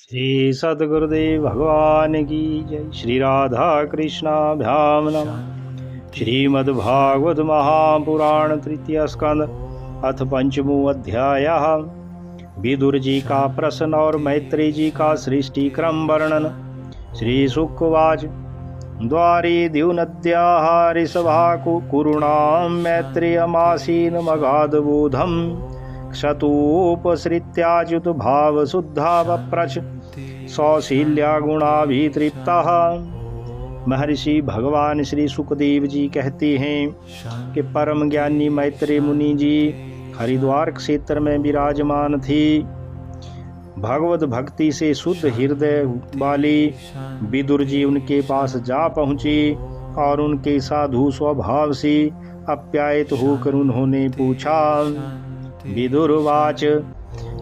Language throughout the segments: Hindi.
श्री सद्गुरुदेव भगवान की जय। श्री राधा कृष्णाभ्याम नमः। श्रीमद्भागवत महापुराण तृतीय स्कंद अथ पंचमो अध्याय। विदुर जी का प्रश्न और मैत्री जी का सृष्टि क्रम वर्णन। श्री शुक उवाच द्वारे द्युनद्याः ऋषभा कुरुणां मैत्रेयमासीन मगाधबोधम् क्षतोपसृत्याच्युत भावशुद्धा वप्रच सौशील्या गुणाभितृप्तः। महर्षि भगवान श्री सुखदेव जी कहते हैं कि परम ज्ञानी मैत्रेय मुनि जी हरिद्वार क्षेत्र में विराजमान थे। भगवत भक्ति से शुद्ध हृदय वाले विदुर जी उनके पास जा पहुँचे और उनके साधु स्वभाव से आप्यायित होकर उन्होंने पूछा। विदुर्वाच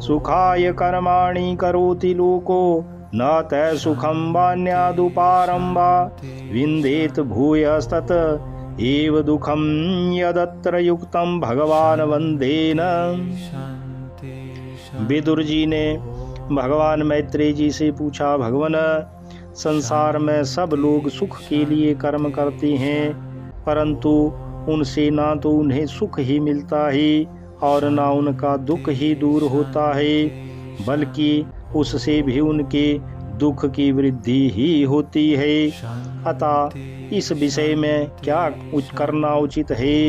सुखाय कर्माणि करोति लोको न तै सुखं वान्यादुपारं वा विन्देत भूयस्तत एव दुःखं यदत्र युक्तं भगवान वंदेन। विदुर जी ने भगवान मैत्रेय जी से पूछा, भगवान संसार में सब लोग सुख के लिए कर्म करते हैं, परंतु उनसे ना तो उन्हें सुख ही मिलता है और ना उनका दुख ही दूर होता है, बल्कि उससे भी उनके दुख की वृद्धि ही होती है। अतः इस विषय में क्या करना उचित है,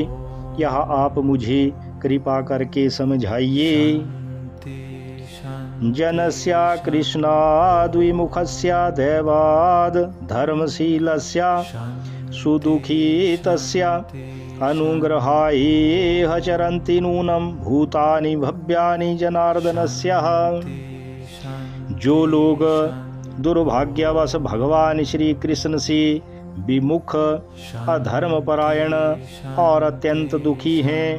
यह आप मुझे कृपा करके समझाइए। जनस्य कृष्णाद्विमुखस्य दैवाद धर्मशीलस्य सुदुखी तस्य अनुग्रहाय चरन्ति नूनं भूतानि भव्यानि जनार्दनस्य। जो लोग दुर्भाग्यवश भगवान श्री कृष्ण से विमुख, अधर्मपरायण और अत्यंत दुखी हैं,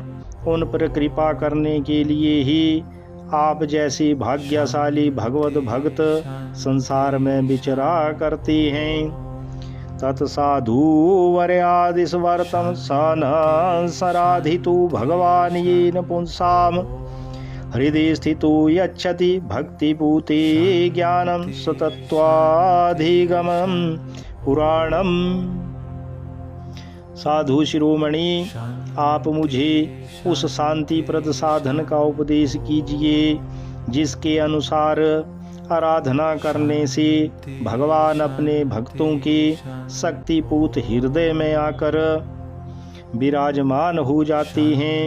उन पर कृपा करने के लिए ही आप जैसे भाग्यशाली भगवत भक्त संसार में विचरा करते हैं। तत्साधु वर्यादिस्वर्तं सन सराधितु भगवान येन पुंसाम हृदय स्थितो यच्छति भक्तिपूते ज्ञानं सतत्वाधिगमं पुराणम। साधु शिरोमणि, आप मुझे उस शांतिप्रद साधन का उपदेश कीजिए जिसके अनुसार आराधना करने से भगवान अपने भक्तों के शक्तिपूत हृदय में आकर विराजमान हो जाते हैं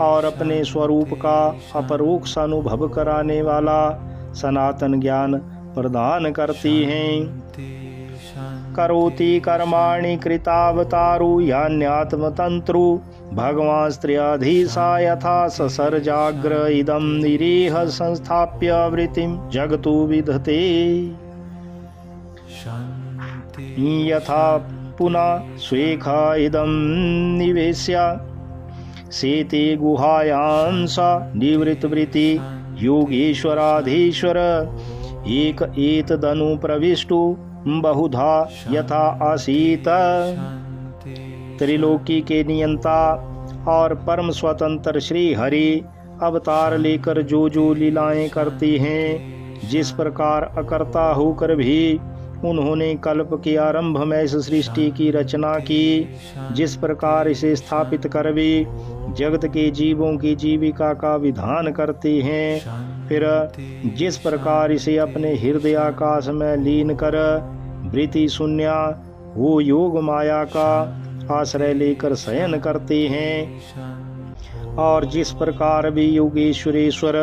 और अपने स्वरूप का अपरोक्ष अनुभव कराने वाला सनातन ज्ञान प्रदान करते हैं। करोति कर्माणि कृतावतारु यान्यात्मतंत्रु भगवान स्त्रियाधीशा यथा ससर्जाग्र इदं निरीह संस्थाप्य वृत्तिं जगतो विधते यथा पुनः स्वेखा इदं निवेश्य सेते गुहायां स निवृत्तवृत्ति योगेश्वराधीश्वर एक एतदनु प्रविष्टु बहुधा यथा आसीत। त्रिलोकी के नियंता और परम स्वतंत्र श्री हरि अवतार लेकर जो जो लीलाएं करती हैं, जिस प्रकार अकर्ता होकर भी उन्होंने कल्प के आरंभ में इस सृष्टि की रचना की, जिस प्रकार इसे स्थापित कर भी जगत के जीवों की जीविका का विधान करते हैं, फिर जिस प्रकार इसे अपने हृदय आकाश में लीन कर वृत्ति शून्य वो योग माया का आश्रय लेकर शयन करते हैं, और जिस प्रकार भी योगेश्वरेश्वर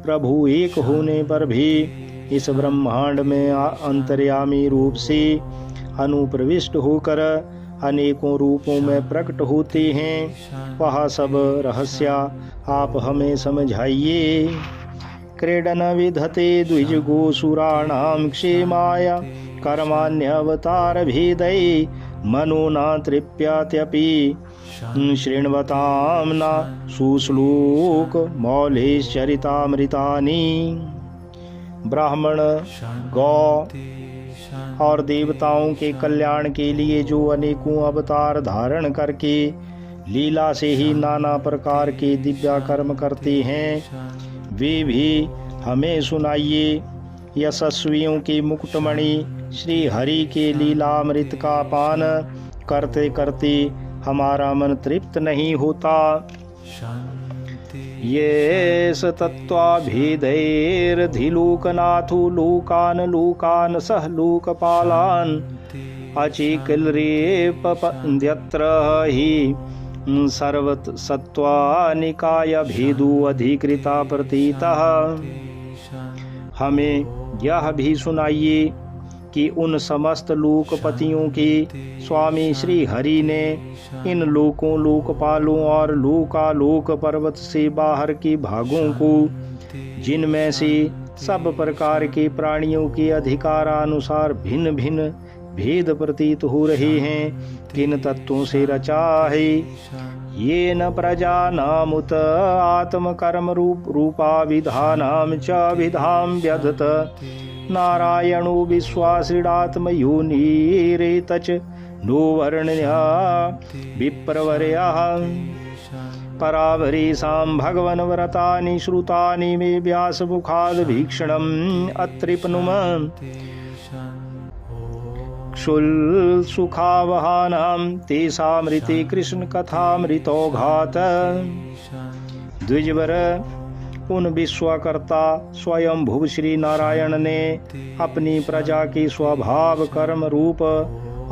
प्रभु एक होने पर भी इस ब्रह्मांड में अंतर्यामी रूप से अनुप्रविष्ट होकर अनेकों रूपों में प्रकट होते हैं, वह सब रहस्य आप हमें समझाइए। क्रीडन विधते द्विज गोसुराणां क्षेमाय कर्माण्यवतार भेदै मनो न तृप्यत्यपि शृण्वतां न सुश्लोक मौलेश्चरितामृतानि। ब्राह्मण, गौ और देवताओं के कल्याण के लिए जो अनेकों अवतार धारण करके लीला से ही नाना प्रकार के दिव्या कर्म करते हैं, वे भी हमें सुनाइए। यशस्वियों की मुकुटमणि श्री हरि के लीलामृत का पान करते करते हमारा मन तृप्त नहीं होता। ये तत्त्वाभिधैर्धिलोकनाथो लोकान लोकान सह लोकपालान अचिकिलरेपन्द्यत्र हि सर्वसत्त्वानिकाय भेदो अधिकृता प्रतीतः। हमें यह भी सुनाइए कि उन समस्त लोकपतियों के स्वामी श्री हरि ने इन लोकों लोकपालों और लोकालोक पर्वत से बाहर के भागों को, जिनमें से सब प्रकार के प्राणियों के अधिकारानुसार भिन्न भिन्न भेद प्रतीत हो रहे हैं, किन तत्वों से रचा है। ये न प्रजानामुत आत्मकर्म रूपा विधानाम च विधाम व्यधत नारायणो विश्वासीडात्मयोनिरेतच नो वर्ण्य विप्रवर्यः परावरीसां भगवन् व्रतानि श्रुतानि मे व्यासमुखाद् भीक्षणम् अत्रिपनुम क्षुल्सुखावहानां तेषामृते कृष्णकथामृतौघात्। द्विजवर, उन विश्वकर्ता स्वयं भुव श्री नारायण ने अपनी प्रजा के स्वभाव कर्म रूप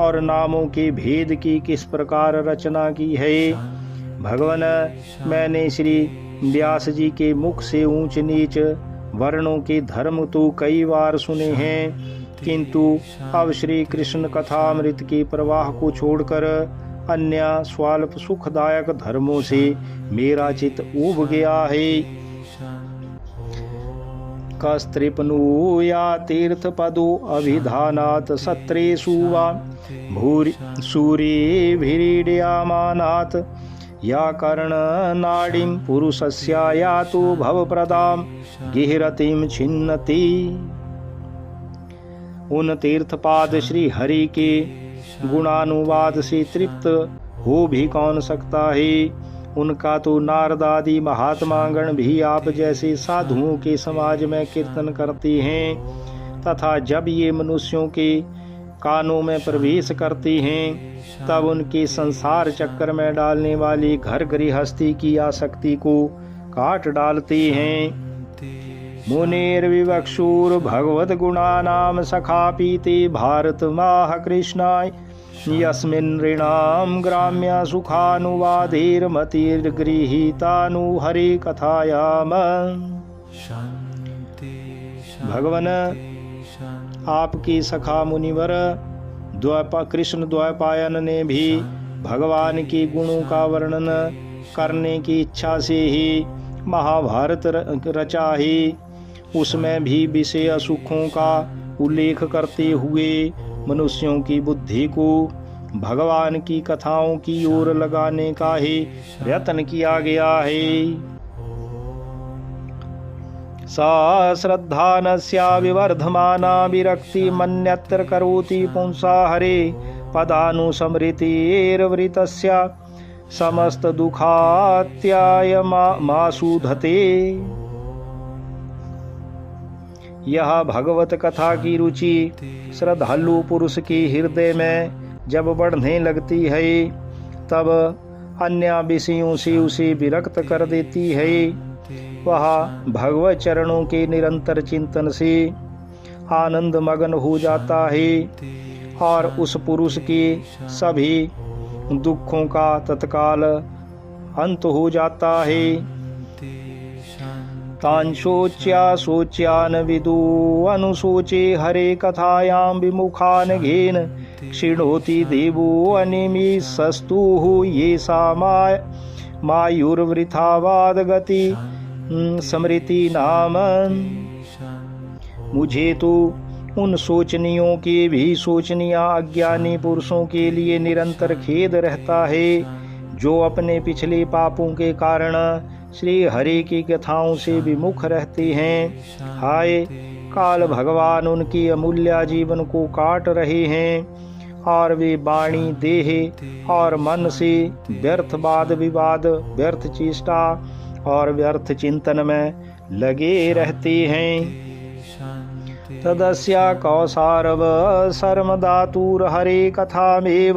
और नामों के भेद की किस प्रकार रचना की है। भगवान, मैंने श्री व्यास जी के मुख से ऊंच नीच वर्णों के धर्म तो कई बार सुने हैं, किंतु अब श्री कृष्ण कथामृत के प्रवाह को छोड़कर अन्य स्वाल्प सुखदायक धर्मों से मेरा चित्त ऊब गया है। कस्त्रिपनुया तीर्थपदो अभिधानात् सत्रेषु वा सूर्यभिरीड्यमानात् या कर्णनाडीं पुरुषस्या यातो भवप्रदां गिहरतिं छिन्नति। उन तीर्थपाद श्री हरि के गुणानुवाद से तृप्त हो भी कौन सकता है। उनका तो नारद आदि महात्मा गण भी आप जैसे साधुओं के समाज में कीर्तन करते हैं, तथा जब ये मनुष्यों के कानों में प्रवेश करते हैं तब उनके संसार चक्कर में डालने वाली घर गृहस्थी की आसक्ति को काट डालते हैं। मुनिर्विवक्षुर भगवद गुणानाम सखापीते भारत माह कृष्णाय यस्मिन् नृणां ग्राम्य सुखानुवादैर्मतिर्गृहीतानु हरे कथायाम। भगवान, आपकी सखा मुनिवर कृष्ण द्वैपायन ने भी भगवान के गुणों का वर्णन करने की इच्छा से ही महाभारत रचा है। उसमें भी विषय सुखों का उल्लेख करते हुए मनुष्यों की बुद्धि को भगवान की कथाओं की ओर लगाने का ही प्रयत्न किया गया है। सा श्रद्धा नस्या विवर्धमाना विरक्ति मन्यत्र करोति पुंसा हरे पदानुस्मृतिर्वृतस्य समस्त दुखात्याय मासुधते। यह भगवत कथा की रुचि श्रद्धालु पुरुष के हृदय में जब बढ़ने लगती है तब अन्य विषयों से उसे विरक्त कर देती है। वह भगवत चरणों के निरंतर चिंतन से आनंद मगन हो जाता है और उस पुरुष के सभी दुखों का तत्काल अंत हो जाता है। तांशोच्या शोच्यान विदु अनुशोचे हरे कथायां विमुखान घेन क्षीणोति देवो अनिमिषस्तुः ये सा मायुर्वृथावाद गति स्मृति नाम। मुझे तो उन सोचनियों के भी सोचनिया अज्ञानी पुरुषों के लिए निरंतर खेद रहता है जो अपने पिछले पापों के कारण श्री हरि की कथाओं से विमुख रहते हैं। हाय, काल भगवान उनकी अमूल्य जीवन को काट रहे हैं और वे वाणी देह और मन से व्यर्थ वाद विवाद, व्यर्थ चेष्टा और व्यर्थ चिंतन में लगे रहते हैं। तदस्या कौसारव शर्मदातुर्हरे कथामेव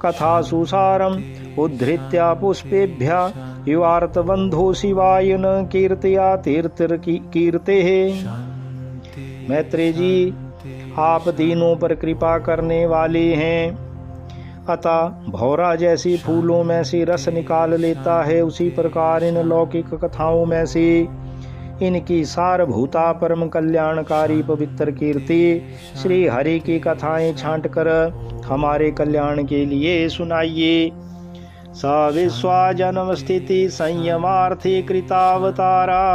कथासु सारम् उद्धृत्य पुष्पेभ्यः युवार्तबन्धो शिवाय न कीर्तया कीर्तेः। मैत्रेय जी, आप दीनों पर कृपा करने वाले हैं, अतः भौरा जैसी फूलों में से रस निकाल लेता है, उसी प्रकार इन लौकिक कथाओं में से इनकी सारभूता परम कल्याणकारी पवित्र कीर्ति श्री हरि की कथाएं छांट कर हमारे कल्याण के लिए सुनाइए। स विश्वा जन्म स्थिति संयमार्थी कृतावतारा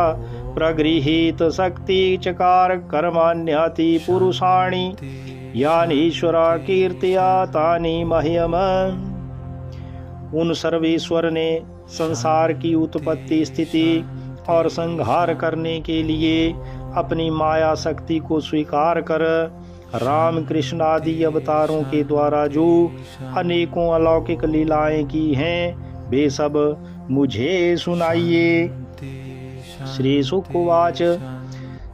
प्रगृहीत शक्ति चकार कर्मान्यति पुरुषाणि यानि ईश्वरा कीर्तिया तानि मह्यम। उन सर्वेश्वर ने संसार की उत्पत्ति स्थिति और संहार करने के लिए अपनी माया शक्ति को स्वीकार कर राम कृष्ण आदि अवतारों के द्वारा जो अनेकों अलौकिक लीलाएं की हैं, वे सब मुझे सुनाइए। श्री शुक उवाच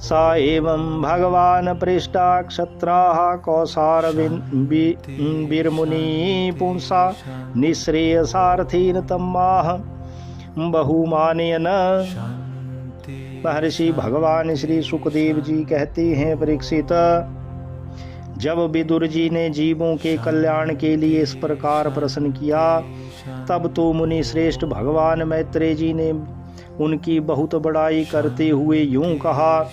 स एवं भगवान् पृष्टा क्षत्राः कौसार वीरमुनि पुंसा निःश्रेयसार्थीन तम्माह बहुमानयन। महर्षि भगवान श्री सुखदेव जी कहते हैं, परीक्षित, जब विदुर जी ने जीवों के कल्याण के लिए इस प्रकार प्रश्न किया, तब तो मुनि श्रेष्ठ भगवान मैत्रेय जी ने उनकी बहुत बड़ाई करते हुए यूं कहा।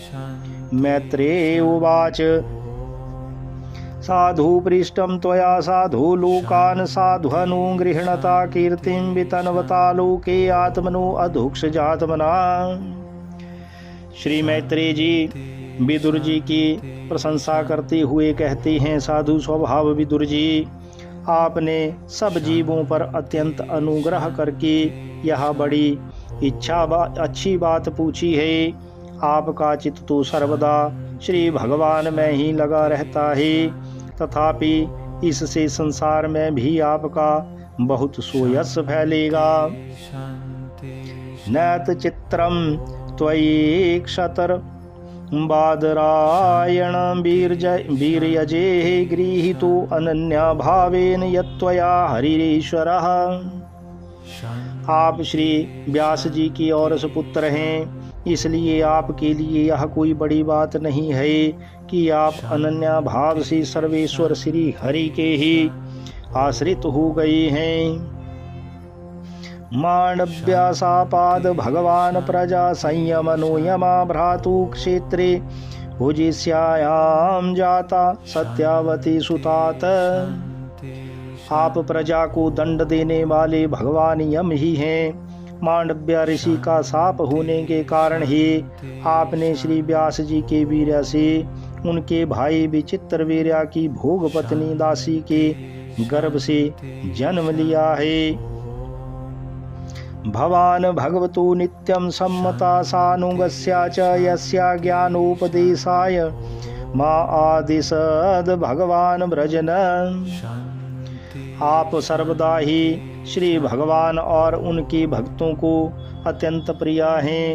मैत्रेय उवाच साधु पृष्टम त्वया साधु लोकान् साध्वनु गृह्णता कीर्तिं वितन्वता लोके आत्मनो अधुक्ष जातमना। श्री मैत्रेय जी विदुर जी की प्रशंसा करते हुए कहते हैं, साधु स्वभाव विदुर जी, आपने सब जीवों पर अत्यंत अनुग्रह करके यह बड़ी अच्छी बात पूछी है। आपका चित्त तो सर्वदा श्री भगवान में ही लगा रहता है, तथापि इससे संसार में भी आपका बहुत सुयश फैलेगा। नैत चित्रम त्वयि क्षतर बादरायण वीर्यजे गृहीतो अनन्या भावेन यत्त्वया हरिरीश्वरः। आप श्री व्यास जी की औरस पुत्र हैं, इसलिए आपके लिए यह कोई बड़ी बात नहीं है कि आप अनन्या भाव से सर्वेश्वर श्री हरि के ही आश्रित हो गए हैं। मांडव्यासापाद भगवान प्रजा संयमनो यमा भ्रातु क्षेत्रे भुजिष्यायाम जाता सत्यावती सुतात। आप प्रजा को दंड देने वाले भगवान यम ही हैं। मांडव्य ऋषि का शाप होने के कारण ही आपने श्री व्यास जी के वीर्य से उनके भाई विचित्र वीर्या की भोग पत्नी दासी के गर्भ से जन्म लिया है। भवान भगवतो नित्यं सम्मता सानुगस्या च यस्या ज्ञानोपदेशाय मा आदिशद भगवान व्रजन। आप सर्वदा ही श्री भगवान और उनके भक्तों को अत्यंत प्रिय हैं,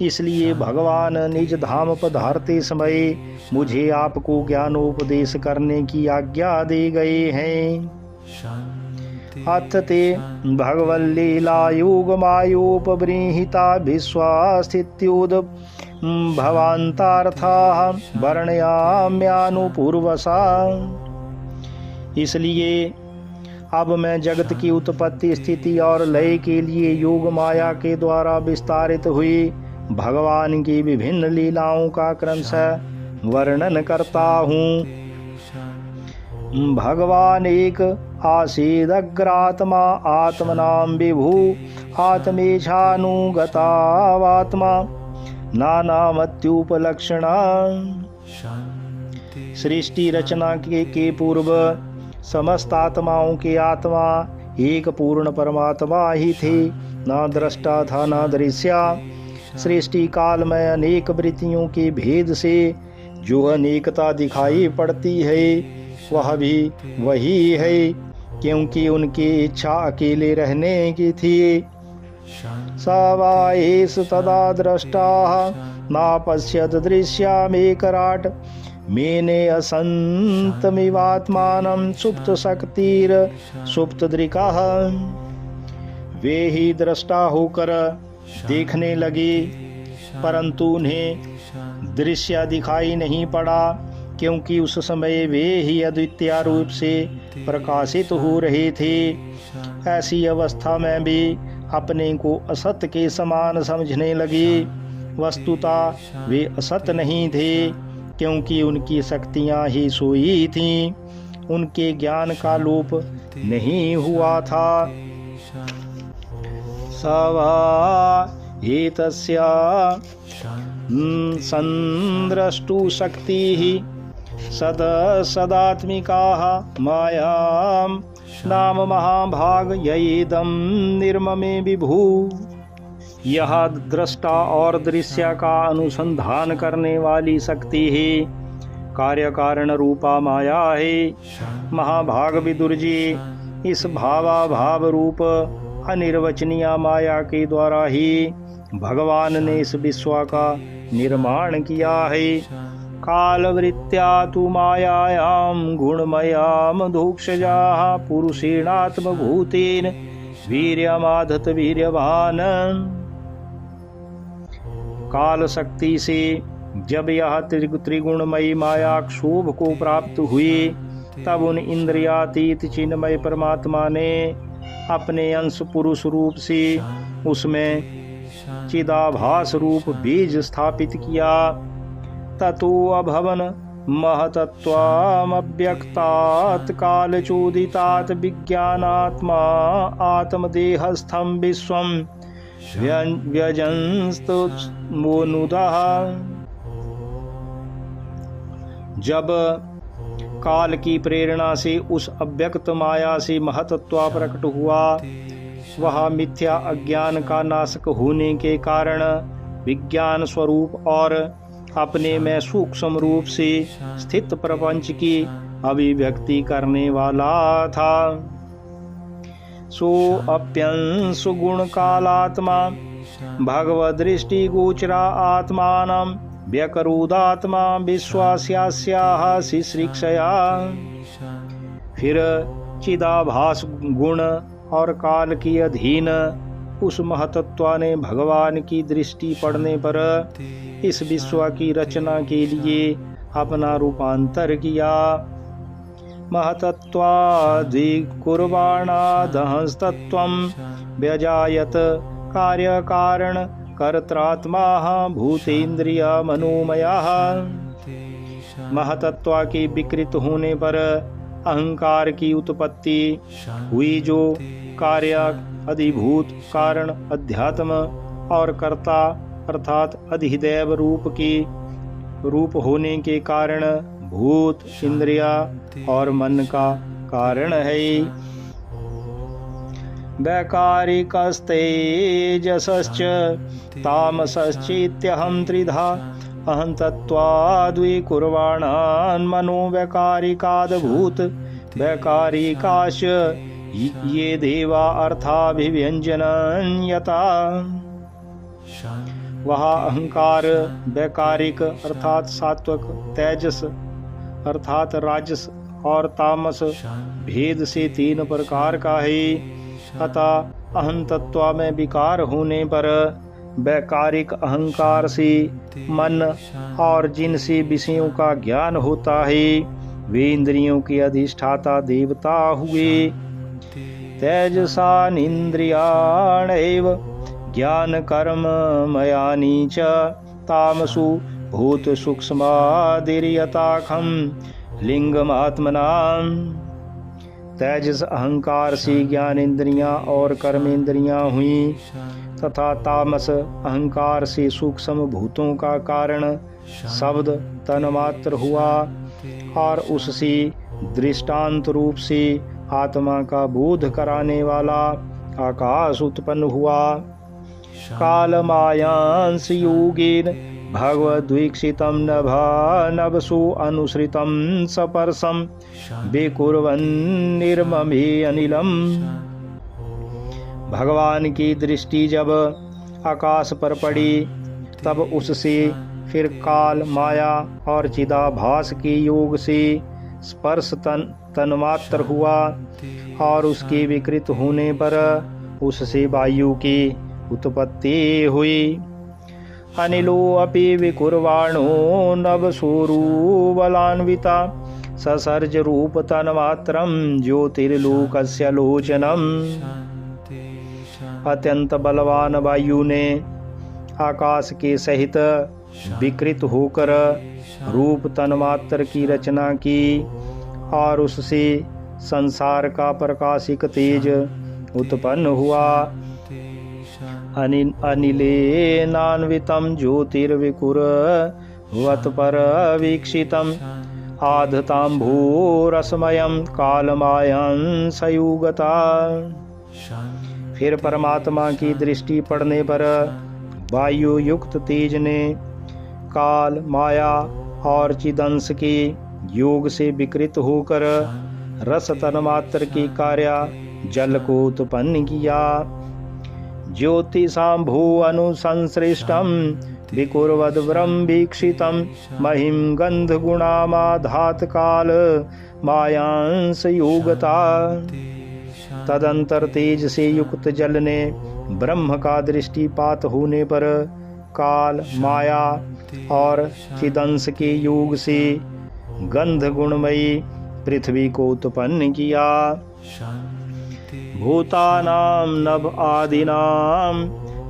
इसलिए भगवान निज धाम पधारते समय मुझे आपको ज्ञानोपदेश करने की आज्ञा दे गए हैं। अथ ते भगवल्लीला योगमायोपबृंहिता विश्वास्थित्योद भवान्तार्थाः वर्णयाम्यानुपूर्वसा। इसलिए अब मैं जगत की उत्पत्ति स्थिति और लय के लिए योग माया के द्वारा विस्तारित हुई भगवान की विभिन्न लीलाओं का क्रमशः वर्णन करता हूँ। भगवान एक आसीदग्रात्मा आत्मनां विभु आत्मेच्छानुगतावात्मा नानामत्युपलक्षणा। सृष्टि रचना के पूर्व समस्त आत्माओं के आत्मा एक पूर्ण परमात्मा ही थे, न दृष्टा था न दृश्या। सृष्टि काल में अनेक वृत्तियों के भेद से जो अनेकता दिखाई पड़ती है वह भी वही है, क्योंकि उनकी इच्छा अकेले रहने की थी। स वा एष तदा दृष्टाः नापश्यत दृश्यामेकराट् मेने असंतमिवात्मानं सुप्त शक्तिर सुप्त दृकाः। वे ही दृष्टा होकर देखने लगे, परंतु उन्हें दृश्य दिखाई नहीं पड़ा, क्योंकि उस समय वे ही अद्वितीय रूप से प्रकाशित हो रहे थे। ऐसी अवस्था में भी अपने को असत के समान समझने लगे। वस्तुतः वे असत नहीं थे, क्योंकि उनकी शक्तियां ही सोई थीं, उनके ज्ञान का लोप नहीं हुआ था। सवा एतस्या संद्रष्टु शक्तिः सदात्मिकाः मायां नाम महाभाग यैदं निर्ममे विभु। यह दृष्टा और दृश्य का अनुसंधान करने वाली शक्ति है, कार्य कारण रूपा माया है। महाभाग विदुर जी, इस भावाभाव रूप अनिर्वचनीय माया के द्वारा ही भगवान ने इस विश्व का निर्माण किया है। कालवृत्त्या तु मायायां गुणमयां धूक्षजाः पुरुषेणात्मभूतेन वीर्यमादत वीर्यवान। काल शक्ति से जब यह त्रिगुणमयी माया क्षोभ को प्राप्त हुई, तब उन इंद्रियातीत चिन्मय परमात्मा ने अपने अंश पुरुष रूप से उसमें चिदाभास रूप बीज स्थापित किया। ततो अभवन महतत्वामव्यक्तात् कालचोदितात् विज्ञानात्मा आत्मदेहस्थं विश्वं व्यजंस्तमोनुदः। जब काल की प्रेरणा से उस अव्यक्त माया से महतत्व प्रकट हुआ, वह मिथ्या अज्ञान का नाशक होने के कारण विज्ञान स्वरूप और अपने में सूक्ष्म रूप से स्थित प्रपंच की अभिव्यक्ति करने वाला था। सो अप्यंशु गुण कालात्मा भगवदृष्टि गोचरा आत्मानं व्यकरोदात्मा विश्वास्यास्याः शिश्रिक्षया। फिर चिदाभास गुण और काल की अधीन उस महतत्व ने भगवान की दृष्टि पड़ने पर इस विश्व की रचना के लिए अपना रूपांतर किया। महतत्वाद्विकुर्वाणादहंस्तत्वं व्यजायत कार्य कारण कर्त्रात्मा भूतेन्द्रिय मनोमयः। महतत्व के विकृत होने पर अहंकार की उत्पत्ति हुई, जो कार्य अधिभूत कारण अध्यात्म और कर्ता अर्थात अधिदैव रूप होने के कारण भूत इंद्रिया और मन का कारण है। वैकारिकस्तेजसश्च तामसश्चेत्यहं त्रिधा अहं तत्त्वाद्विकुर्वाणान् मनो वैकारिकाद्भूत वैकारिकाश्च ये देवा अर्थाभिव्यंजनं यथा। वह अहंकार वैकारिक अर्थात सात्विक, तेजस अर्थात राजस और तामस भेद से 3 प्रकार का है। अतः अहं तत्व में विकार होने पर वैकारिक अहंकार से मन और जिनसे विषयों का ज्ञान होता है वे इंद्रियों के अधिष्ठाता देवता हुए। तेजसानिन्द्रियाण्येव ज्ञान कर्म मयानि च तामसु भूत सूक्ष्मादिर्यथाखं लिंगमात्मनां। तेजस अहंकार से ज्ञान इंद्रियां और कर्म इंद्रियां हुई तथा तामस अहंकार से सूक्ष्म भूतों का कारण शब्द तन्मात्र हुआ और उससे दृष्टांत रूप से आत्मा का बोध कराने वाला आकाश उत्पन्न हुआ। कालमायांस योगेन भगवद्वीक्षितं नभसु अनुसृतं सपर्शं विकुर्वन्निर्ममे अनिलम्। भगवान की दृष्टि जब आकाश पर पड़ी तब उससे फिर काल, माया और चिदाभास के योग से स्पर्श तन्मात्र हुआ और उसके विकृत होने पर उससे वायु की उत्पत्ति हुई। अनिलो अपि विकुर्वाणो नवस्वरूपबलान्विता ससर्ज रूप तन्मात्रं ज्योतिर्लोकस्य लोचनम्। अत्यंत बलवान वायु ने आकाश के सहित विकृत होकर रूप तन्मात्र की रचना की और उससे संसार का प्रकाशिक तेज उत्पन्न हुआ। अनिलेनान्वितं ज्योतिर्विकुरवत्पर वीक्षितम् आधताम्भूरसमयं कालमायं संयुगता। फिर परमात्मा की दृष्टि पड़ने पर वायु युक्त तेज ने काल, माया और चिदंश के योग से विकृत होकर रस तन्मात्र की कार्य जल को उत्पन्न किया। ज्योतिषाम्भू अनुसंसृष्टं विकुर्वद्व्रं वीक्षितं महिं गंधगुणामाधात काल मायांस योगता। तदंतर तेज से युक्त जल ने ब्रह्म का दृष्टिपात होने पर काल, माया और चिदंश के योग से गंध गुणमयी पृथ्वी को उत्पन्न किया। भूतानां नभ आदिनां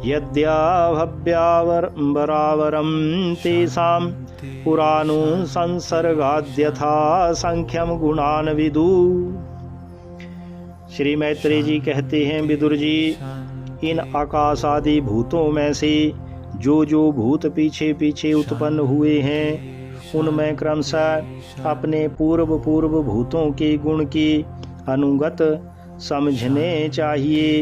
यद्याभव्यावरं तेषां पुराणुसंसर्गाद्यथा संख्यम गुणान् विदु। श्री मैत्रेय जी कहते हैं, विदुर जी, इन आकाश आदि भूतों में से जो जो भूत पीछे पीछे उत्पन्न हुए हैं उनमें क्रमशः अपने पूर्व भूतों के गुण की अनुगत समझने चाहिए।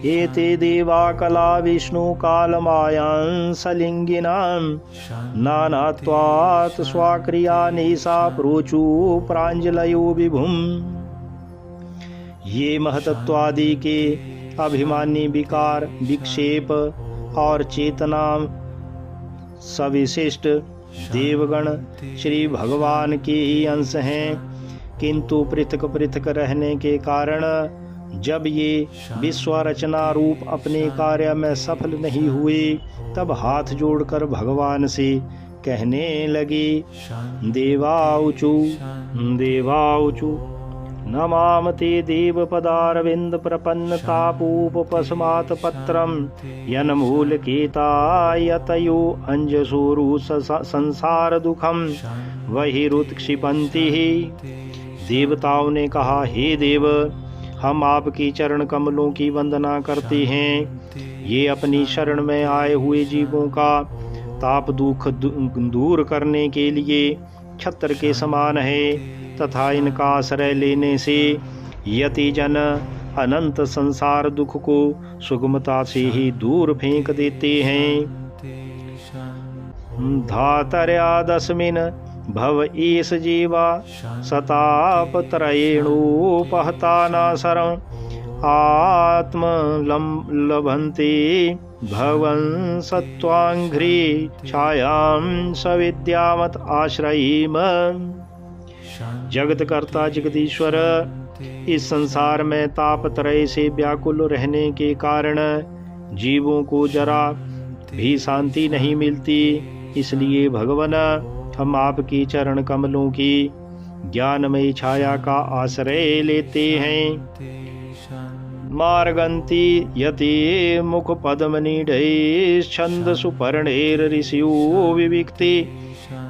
एते देवा कला विष्णु काल मायां सलिंगिनां नानात्वात् स्वाक्रिया निशा प्रोचु प्रांजलयो विभुम। ये महतत्वादि के अभिमानी विकार, विक्षेप और चेतना सविशिष्ट देवगण श्री भगवान के ही अंश हैं, किंतु पृथक पृथक रहने के कारण जब ये विश्व रचना रूप अपने कार्य में सफल नहीं हुए तब हाथ जोड़कर भगवान से कहने लगे, देवाऊचु देवाऊचु नमाम ते देव पदारविंद प्रपन्न तापूपस्मात् पत्रम यनमूलकेतायतयो अंजसूरु संसार दुखम वहिरुत्क्षिपन्ति। देवताओं ने कहा, हे देव, हम आपकी चरण कमलों की वंदना करते हैं। ये अपनी शरण में आए हुए जीवों का ताप दुख दूर करने के लिए छत्र के समान है तथा इनका आश्रय लेने से यति जन अनंत संसार दुख को सुगमता से ही दूर फेंक देते हैं। धातर्यादस्मिन् भव एष जीवा सतापत्रयेणोपहतानासरम् आत्मलभन्ते भगवन् सत्त्वाङ्घ्रि छायां सविद्यामत आश्रयीम। जगत कर्ता जगदीश्वर, इस संसार में तापत्रय से व्याकुल रहने के कारण जीवों को जरा भी शांति नहीं मिलती। इसलिए भगवान, हम आपकी चरण कमलों की ज्ञानमयी छाया का आश्रय लेते हैं। मार्गंती यति मुख पद्मनिढैः छंद सुपर्णैर ऋषियो विविक्ति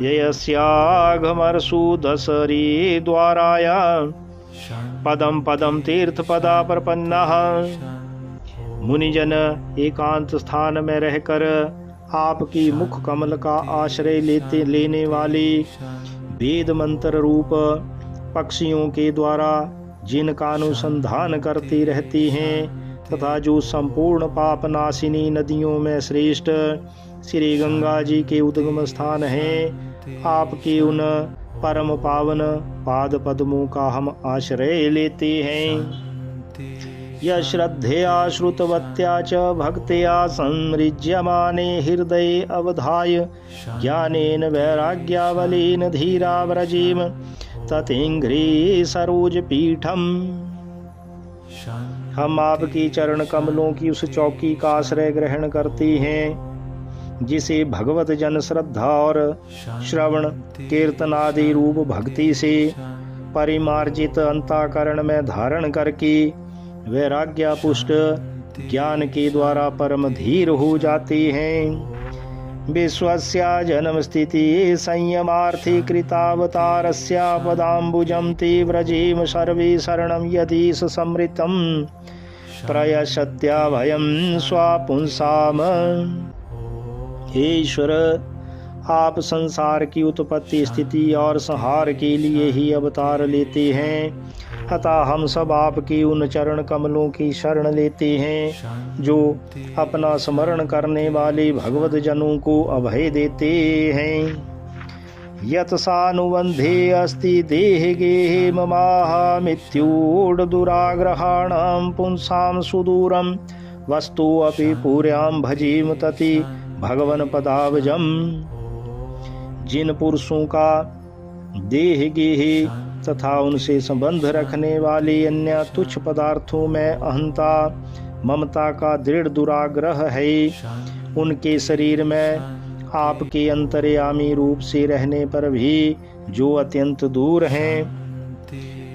यस्याघमर्षु दशरी द्वाराया पदम पदम तीर्थ पदा प्रपन्नः। मुनिजन एकांत स्थान में रहकर आपकी मुख कमल का आश्रय लेने वाले वेद मंत्र रूप पक्षियों के द्वारा जिनका अनुसंधान करती रहती हैं तथा जो संपूर्ण पाप नाशिनी नदियों में श्रेष्ठ श्री गंगा जी के उद्गम स्थान हैं, आपके उन परम पावन पाद पद्मों का हम आश्रय लेते हैं। यश्रद्धया श्रुतवत्या च भक्त्या संमृज्यमाने हृदये अवधाय ज्ञानेन वैराग्यावलेन धीरा व्रजेम ततिंघ्री सरोज पीठम। हम आपकी चरण कमलों की उस चौकी का आश्रय ग्रहण करते हैं जिसे भगवत जन श्रद्धा और श्रवण कीर्तन आदि रूप भक्ति से परिमार्जित अंतःकरण में धारण करके वैराग्य पुष्ट ज्ञान के द्वारा परम धीर हो जाते हैं। विश्वस्या जन्म स्थिति संयमार्थी कृतावतारस्य पदाम्बुजं ते व्रजेम सर्वे शरणं यदीश समृतं प्रयशत्याभयं स्वापुंसाम। हे ईश्वर, आप संसार की उत्पत्ति स्थिति और संहार के लिए ही अवतार लेते हैं, अतः हम सब आपके उन चरण कमलों की शरण लेते हैं जो अपना स्मरण करने वाले भगवत जनों को अभय देते हैं। यत सानुबंधे अस्ति देह गेहे ममाह मिथ्यूढ़ दुराग्रहाणां पुंसां सुदूरं वस्तु अपि पूर्यां भजेम तति भगवन पदावजम। जिन पुरुषों का देह गेहे तथा उनसे संबंध रखने वाले अन्य तुच्छ पदार्थों में अहंता ममता का दृढ़ दुराग्रह है, उनके शरीर में आपके अंतर्यामी रूप से रहने पर भी जो अत्यंत दूर हैं,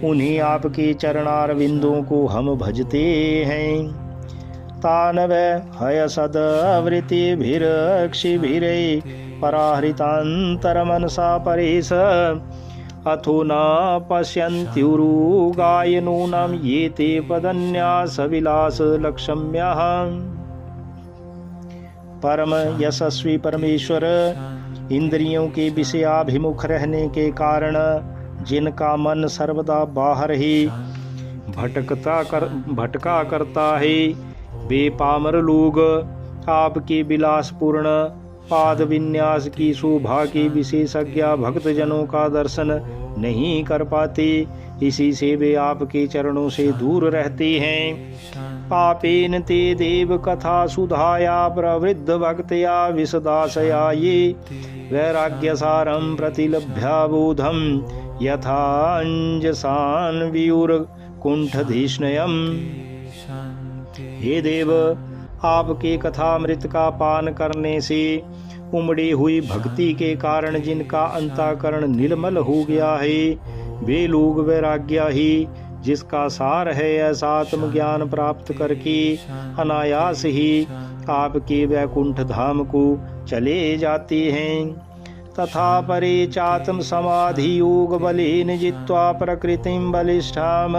उन्हीं आपके चरणारविंदों को हम भजते हैं। तानव हयसदवृत्तिभिरक्षिभिरे पराहृतान्तरमनसा परेश अथो न पश्यन्त्युरुगायनूनं ये ते पदन्यासविलासलक्ष्म्यः। परम यशस्वी परमेश्वर, इंद्रियों के विषयाभिमुख रहने के कारण जिनका मन सर्वदा बाहर ही भटका करता है, वे पामर लोग आपके विलासपूर्ण पाद विन्यास की शोभा के विशेषज्ञ भक्त जनों का दर्शन नहीं कर पाते, इसी से वे आपके चरणों से दूर रहते हैं। पापेन ते देव कथा सुधाया प्रवृद्ध भक्तया विशदाशया ये वैराग्य सारं प्रतिलभ्या बोधम यथा अंजसान व्यूर कुंठधिष्णयम्। हे देव, आपके कथामृत का पान करने से उमड़ी हुई भक्ति के कारण जिनका अंतःकरण निर्मल हो गया है, वे लोग वैराग्य ही जिसका सार है ऐसा आत्मज्ञान प्राप्त करके अनायास ही आपके वैकुंठ धाम को चले जाते हैं। तथा परे चात्म समाधि योग बलेन जित्वा प्रकृतिं बलिष्ठाम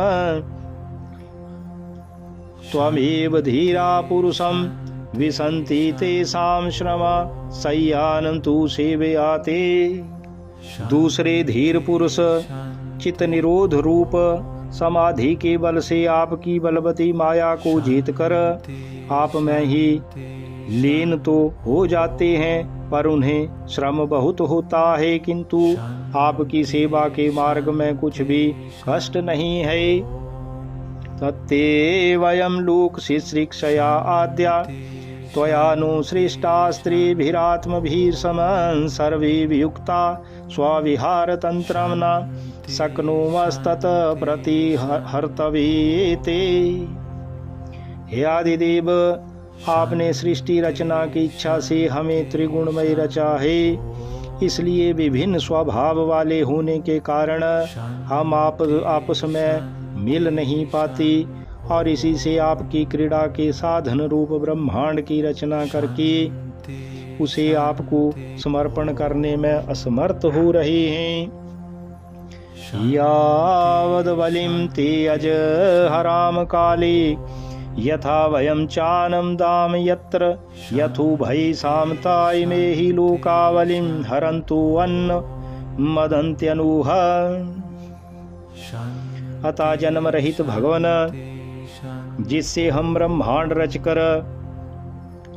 त्वमेव धीरा पुरुषं विसन्ति तेषां श्रमा सय्यानं तु सेवयाते। दूसरे धीर पुरुष चित्त निरोध रूप समाधि के बल से आपकी बलवती माया को जीतकर आप में ही लीन तो हो जाते हैं, पर उन्हें श्रम बहुत होता है, किंतु आपकी सेवा के मार्ग में कुछ भी कष्ट नहीं है। तत्ते वयं लोक शिश्रिक्षया आद्या त्वयानुसृष्टा स्त्रीभिरात्मभिर्समं सर्वे वियुक्ता स्वाविहार तंत्रं न शक्नुमस्तत प्रतिहर्तव्येते। हे आदिदेव, आपने सृष्टि रचना की इच्छा से हमें त्रिगुणमय रचा है, इसलिए विभिन्न स्वभाव वाले होने के कारण हम आपस में मिल नहीं पाती और इसी से आपकी क्रीड़ा के साधन रूप ब्रह्मांड की रचना करके उसे आपको समर्पण करने में असमर्थ हो रहे हैं। यावद बलिं ते अज हराम काले यथा वयं चानम दाम यत्र यथो भय सामताय में ही लोकावलिं हरन्तु अन्न मदन्त्यनुह। अतः जन्म रहित भगवन, जिससे हम ब्रह्मांड रचकर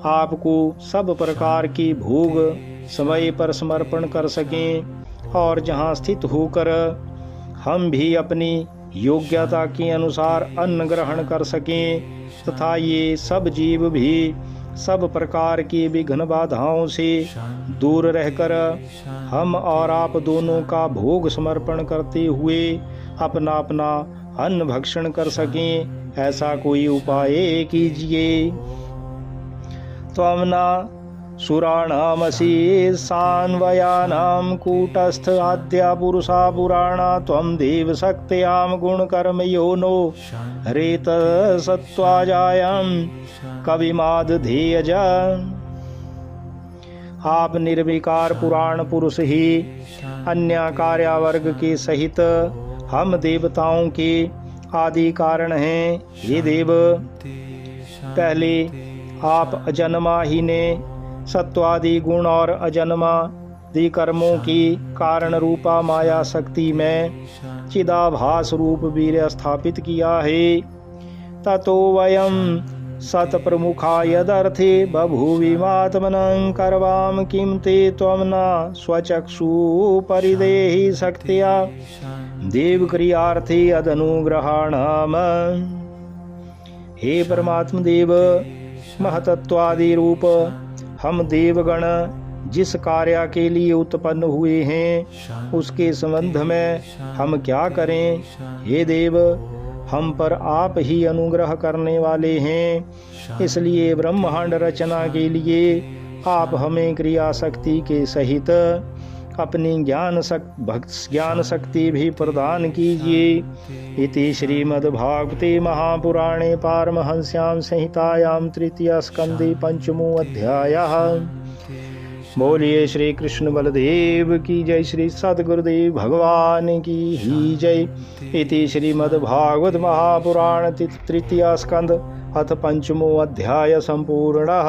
आपको सब प्रकार की भोग समय पर समर्पण कर सकें और जहाँ स्थित होकर हम भी अपनी योग्यता के अनुसार अन्न ग्रहण कर सकें तथा ये सब जीव भी सब प्रकार की विघ्न बाधाओं से दूर रहकर हम और आप दोनों का भोग समर्पण करते हुए अपना अपना अन्न भक्षण कर सकें, ऐसा कोई उपाय कीजिए। त्वं न सुराणामसि सान्वयानां कूटस्थ आद्या पुरुषा पुराणा त्वं देव शक्त्यां गुणकर्म योनो रेतसत्त्वाजायां कविमादधेयज। आप निर्विकार पुराण पुरुष ही अन्य कार्यावर्ग के सहित हम देवताओं के आदि कारण हैं। हे देव, पहले आप अजन्मा ही ने सत्वादि गुण और अजन्मादि कर्मों की कारण रूपा माया शक्ति में चिदाभास रूप वीर्य स्थापित किया है। ततो वयं सत प्रमुखा यदर्थे बभूविमात्मनं करवाम किं ते त्वं न स्वचक्षु परिदेहि शक्त्या देव क्रियार्थे अदनुग्रहाणाम। हे परमात्म देव, महतत्वादि रूप हम देवगण जिस कार्य के लिए उत्पन्न हुए हैं उसके संबंध में हम क्या करें। हे देव, हम पर आप ही अनुग्रह करने वाले हैं, इसलिए ब्रह्मांड रचना के लिए आप हमें क्रिया शक्ति के सहित अपनी ज्ञान शक्ति भी प्रदान कीजिए। इति श्रीमद्भागवते महापुराणे पारमहंस्यां संहितायां तृतीय स्कंदे पंचमो अध्यायः। बोलिए श्री कृष्ण बलदेव की जय, श्री सद्गुरुदेव भगवान की ही जय। इति श्रीमद्भागवत महापुराण तृतीय स्कंद अथ पंचमो अध्याय संपूर्णः।